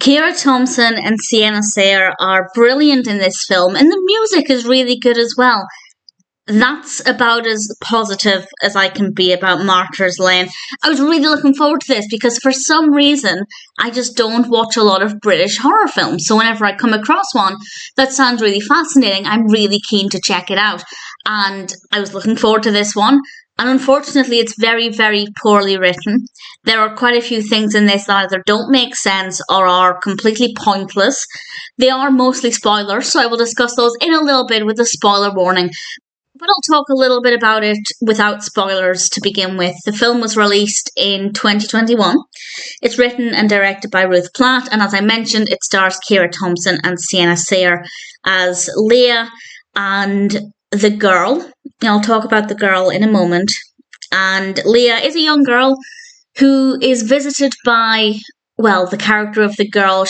Kiera Thompson and Sienna are brilliant in this film, and the music is really good as well. That's about as positive as I can be about Martyrs Lane. I was really looking forward to this because for some reason I just don't watch a lot of British horror films. So whenever I come across one that sounds really fascinating, I'm really keen to check it out. And I was looking forward to this one. And unfortunately, it's very, very poorly written. There are quite a few things in this that either don't make sense or are completely pointless. They are mostly spoilers, so I will discuss those in a little bit with a spoiler warning. But I'll talk a little bit about it without spoilers to begin with. The film was released in 2021. It's written and directed by Ruth Platt, and as I mentioned, it stars Kiera Thompson and Sienna as Leah and the girl. I'll talk about the girl in a moment. And Leah is a young girl who is visited by, well, the character of the girl.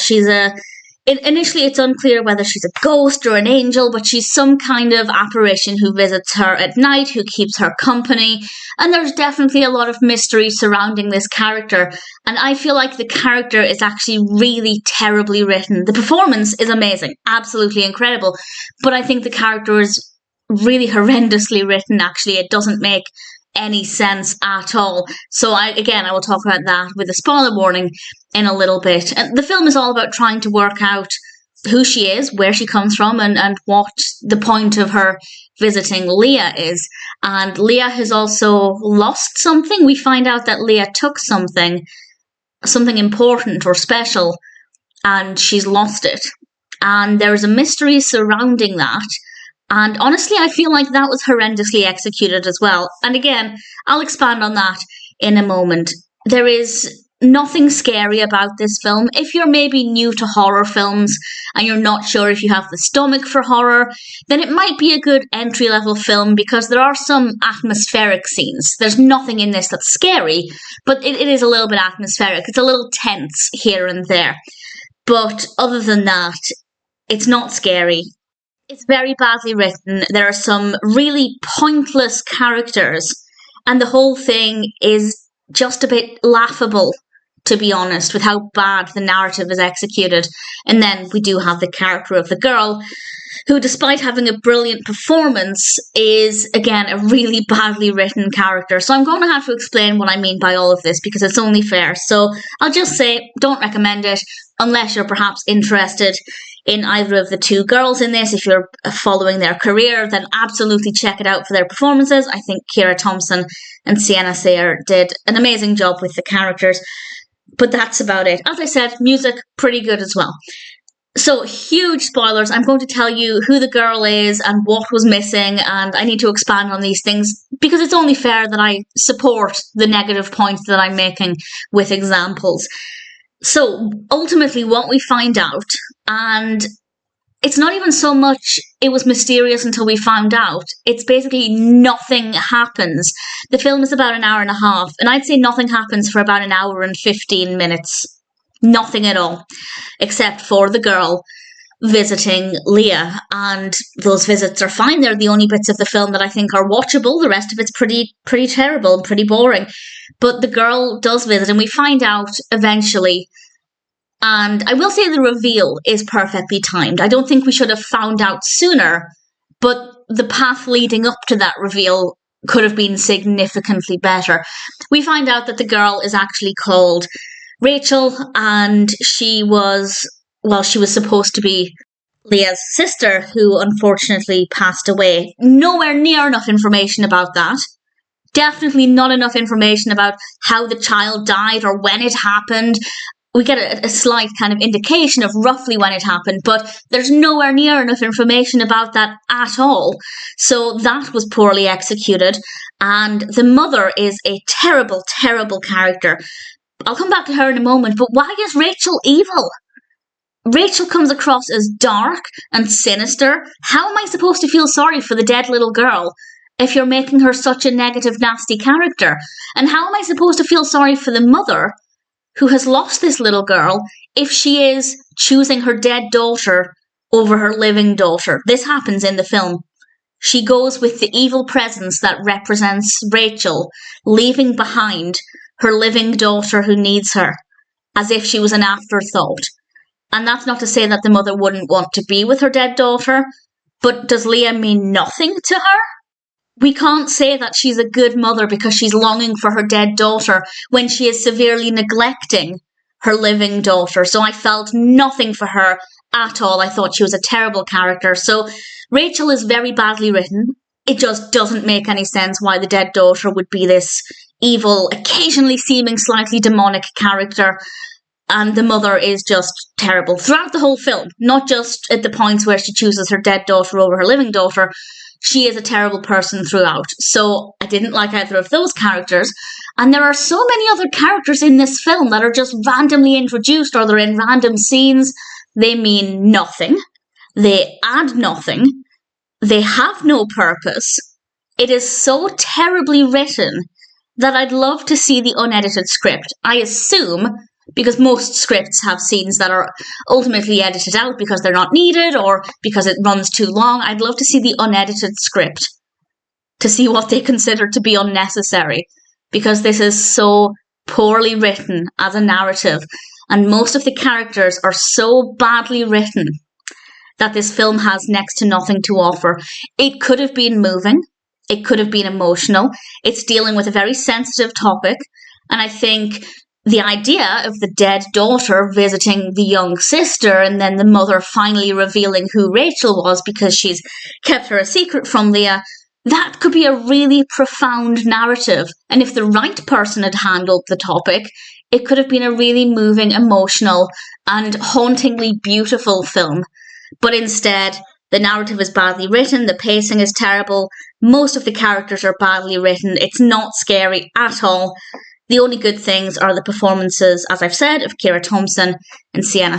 Initially, it's unclear whether she's a ghost or an angel, but she's some kind of apparition who visits her at night, who keeps her company. And there's definitely a lot of mystery surrounding this character. And I feel like the character is actually really terribly written. The performance is amazing, absolutely incredible. But I think the character is really horrendously written, actually. It doesn't make any sense at all. So I will talk about that with a spoiler warning in a little bit. And the film is all about trying to work out who she is, where she comes from, and what the point of her visiting Leah is. And Leah has also lost something. We find out that Leah took something important or special, and she's lost it. And there is a mystery surrounding that. And honestly, I feel like that was horrendously executed as well. And again, I'll expand on that in a moment. There is nothing scary about this film. If you're maybe new to horror films and you're not sure if you have the stomach for horror, then it might be a good entry-level film because there are some atmospheric scenes. There's nothing in this that's scary, but it is a little bit atmospheric. It's a little tense here and there. But other than that, it's not scary. It's very badly written. There are some really pointless characters, and the whole thing is just a bit laughable, to be honest, with how bad the narrative is executed. And then we do have the character of the girl, who, despite having a brilliant performance, is, again, a really badly written character. So I'm going to have to explain what I mean by all of this, because it's only fair. So I'll just say, don't recommend it, unless you're perhaps interested in either of the two girls in this. If you're following their career, then absolutely check it out for their performances. I think Kiera Thompson and Sienna did an amazing job with the characters. But that's about it. As I said, music, pretty good as well. So, huge spoilers. I'm going to tell you who the girl is and what was missing, and I need to expand on these things because it's only fair that I support the negative points that I'm making with examples. So, ultimately, what we find out, and it's not even so much it was mysterious until we found out, it's basically nothing happens. The film is about an hour and a half, and I'd say nothing happens for about an hour and 15 minutes. Nothing at all, except for the girl visiting Leah, and those visits are fine. They're the only bits of the film that I think are watchable. The rest of it's pretty terrible and pretty boring. But the girl does visit, and we find out eventually. And I will say the reveal is perfectly timed. I don't think we should have found out sooner, but the path leading up to that reveal could have been significantly better. We find out that the girl is actually called Rachel, and she was supposed to be Leah's sister, who unfortunately passed away. Nowhere near enough information about that. Definitely not enough information about how the child died or when it happened. We get a slight kind of indication of roughly when it happened, but there's nowhere near enough information about that at all. So that was poorly executed. And the mother is a terrible, terrible character. I'll come back to her in a moment, but why is Rachel evil? Rachel comes across as dark and sinister. How am I supposed to feel sorry for the dead little girl if you're making her such a negative, nasty character? And how am I supposed to feel sorry for the mother who has lost this little girl if she is choosing her dead daughter over her living daughter? This happens in the film. She goes with the evil presence that represents Rachel, leaving behind her living daughter who needs her, as if she was an afterthought. And that's not to say that the mother wouldn't want to be with her dead daughter, but does Leah mean nothing to her? We can't say that she's a good mother because she's longing for her dead daughter when she is severely neglecting her living daughter. So I felt nothing for her at all. I thought she was a terrible character. So Rachel is very badly written. It just doesn't make any sense why the dead daughter would be this evil, occasionally seeming slightly demonic character. And the mother is just terrible throughout the whole film, not just at the points where she chooses her dead daughter over her living daughter. She is a terrible person throughout. So I didn't like either of those characters. And there are so many other characters in this film that are just randomly introduced, or they're in random scenes. They mean nothing. They add nothing. They have no purpose. It is so terribly written that I'd love to see the unedited script. I assume, because most scripts have scenes that are ultimately edited out because they're not needed or because it runs too long. I'd love to see the unedited script to see what they consider to be unnecessary, because this is so poorly written as a narrative, and most of the characters are so badly written that this film has next to nothing to offer. It could have been moving. It could have been emotional. It's dealing with a very sensitive topic, and I think the idea of the dead daughter visiting the young sister and then the mother finally revealing who Rachel was because she's kept her a secret from Leah, that could be a really profound narrative. And if the right person had handled the topic, it could have been a really moving, emotional, and hauntingly beautiful film. But instead, the narrative is badly written, the pacing is terrible, most of the characters are badly written, it's not scary at all. The only good things are the performances, as I've said, of Kiera Thompson and Sienna,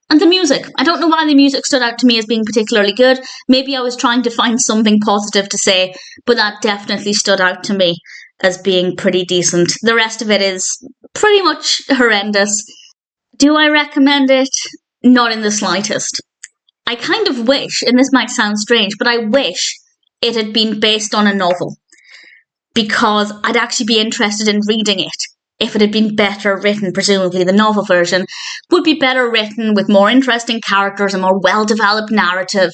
and the music. I don't know why the music stood out to me as being particularly good. Maybe I was trying to find something positive to say, but that definitely stood out to me as being pretty decent. The rest of it is pretty much horrendous. Do I recommend it? Not in the slightest. I kind of wish, and this might sound strange, but I wish it had been based on a novel, because I'd actually be interested in reading it if it had been better written. Presumably the novel version would be better written with more interesting characters, a more well-developed narrative,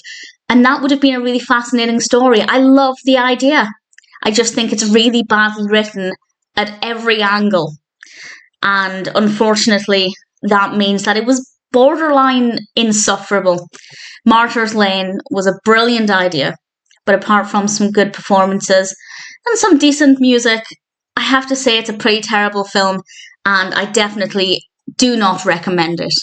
and that would have been a really fascinating story. I love the idea. I just think it's really badly written at every angle, and unfortunately that means that it was borderline insufferable. Martyrs Lane was a brilliant idea, but apart from some good performances and some decent music, I have to say it's a pretty terrible film, and I definitely do not recommend it.